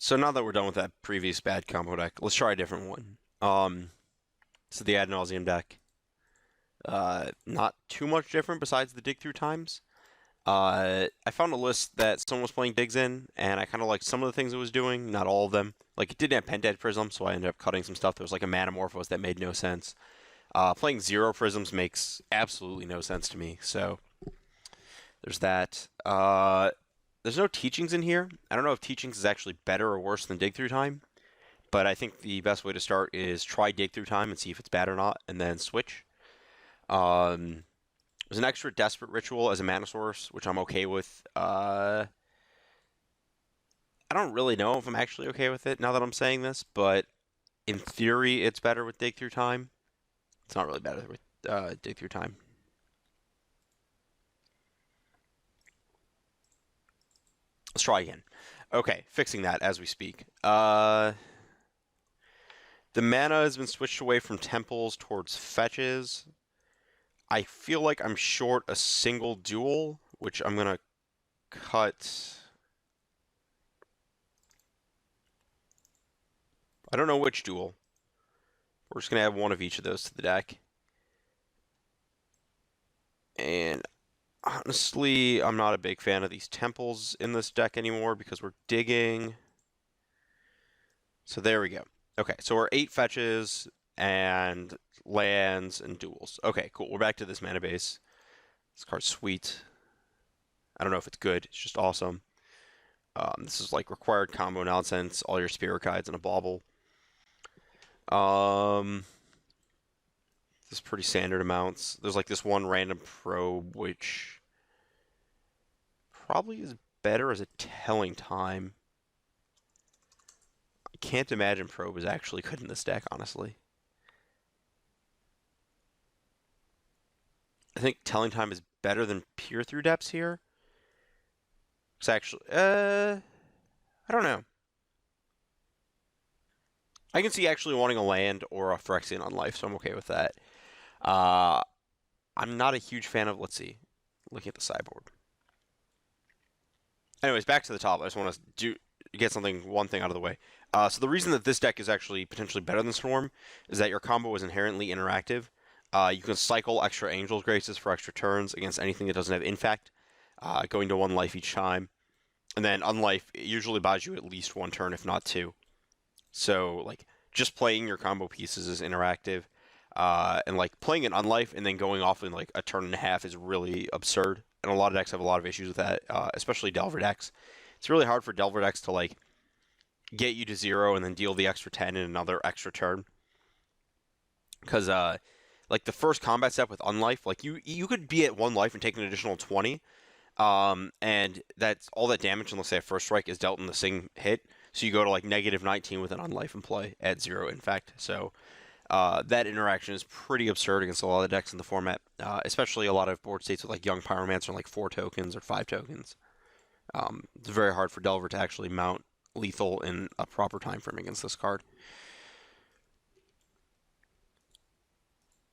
So now that we're done with that previous bad combo deck, let's try a different one. So the Ad Nauseam deck. Not too much different besides the dig through times. I found a list that someone was playing digs in, and I kind of liked some of the things it was doing, not all of them. Like, it didn't have Pentad Prism, so I ended up cutting some stuff. There was like a Manamorphose that made no sense. Playing 0 Prisms makes absolutely no sense to me, so there's that. There's no teachings in here. I don't know if teachings is actually better or worse than dig through time, but I think the best way to start is try dig through time and see if it's bad or not, and then switch. There's an extra Desperate Ritual as a mana source, which I'm okay with. I don't really know if I'm actually okay with it now that I'm saying this, but in theory, it's better with Dig Through Time. It's not really better with Dig Through Time. Let's try again. Okay, fixing that as we speak. The mana has been switched away from temples towards fetches. I feel like I'm short a single duel, which I'm going to cut. I don't know which duel. We're just going to add one of each of those to the deck. And honestly, I'm not a big fan of these temples in this deck anymore because we're digging. So there we go. Okay, so we're 8 fetches and lands and duels. Okay, cool. We're back to this mana base. This card's sweet. I don't know if it's good. It's just awesome. This is like required combo nonsense. All your Spirit Guides and a Bauble. This is pretty standard amounts. There's like this one random probe, which probably is better as a telling time. I can't imagine probe is actually good in this deck, honestly. I think telling time is better than peer through depths here. It's actually, I don't know. I can see actually wanting a land or a Phyrexian on life, so I'm okay with that. I'm not a huge fan of, let's see, looking at the sideboard. Anyways, back to the top. I just want to get one thing out of the way. So the reason that this deck is actually potentially better than Storm is that your combo is inherently interactive. You can cycle extra Angel's Graces for extra turns against anything that doesn't have Infect, going to 1 life each time. And then Unlife usually buys you at least 1 turn, if not 2. So, like, just playing your combo pieces is interactive. And, like, playing an Unlife and then going off in, like, a turn and a half is really absurd. And a lot of decks have a lot of issues with that, especially Delver decks. It's really hard for Delver decks to, like, get you to 0 and then deal the extra 10 in another extra turn. Because, like, the first combat step with Unlife, like, you could be at 1 life and take an additional 20, and that's all that damage, and let's say a first strike, is dealt in the same hit, so you go to, like, -19 with an Unlife in play at 0, in fact, so that interaction is pretty absurd against a lot of decks in the format, especially a lot of board states with, like, Young Pyromancer, like 4 tokens or 5 tokens. It's very hard for Delver to actually mount lethal in a proper time frame against this card.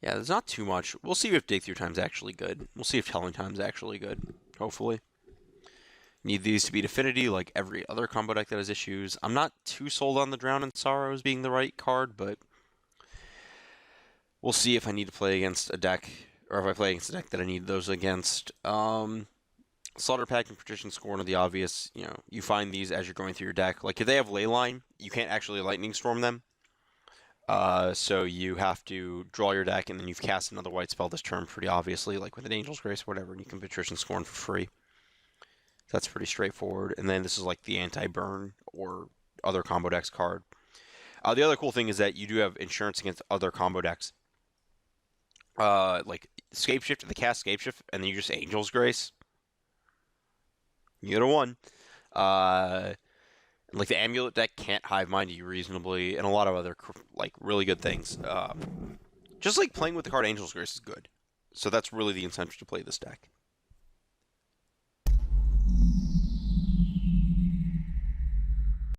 Yeah, there's not too much. We'll see if Dig Through Time's actually good. We'll see if Telling Time's actually good, hopefully. Need these to be Affinity like every other combo deck that has issues. I'm not too sold on the Drown in Sorrows being the right card, but we'll see if I need to play against a deck, or if I play against a deck that I need those against. Slaughter Pact and Patrician Scorn are the obvious. You know, you find these as you're going through your deck. Like, if they have Leyline, you can't actually Lightning Storm them. So you have to draw your deck, and then you've cast another white spell this turn pretty obviously, like with an Angel's Grace or whatever, and you can Patrician Scorn for free. That's pretty straightforward. And then this is like the anti-burn or other combo decks card. The other cool thing is that you do have insurance against other combo decks. Like Scapeshift, the cast Scapeshift, and then you just Angel's Grace. You get a 1. Like the Amulet deck can't Hive Mind you reasonably, and a lot of other like really good things. Just like playing with the card Angel's Grace is good, so that's really the incentive to play this deck.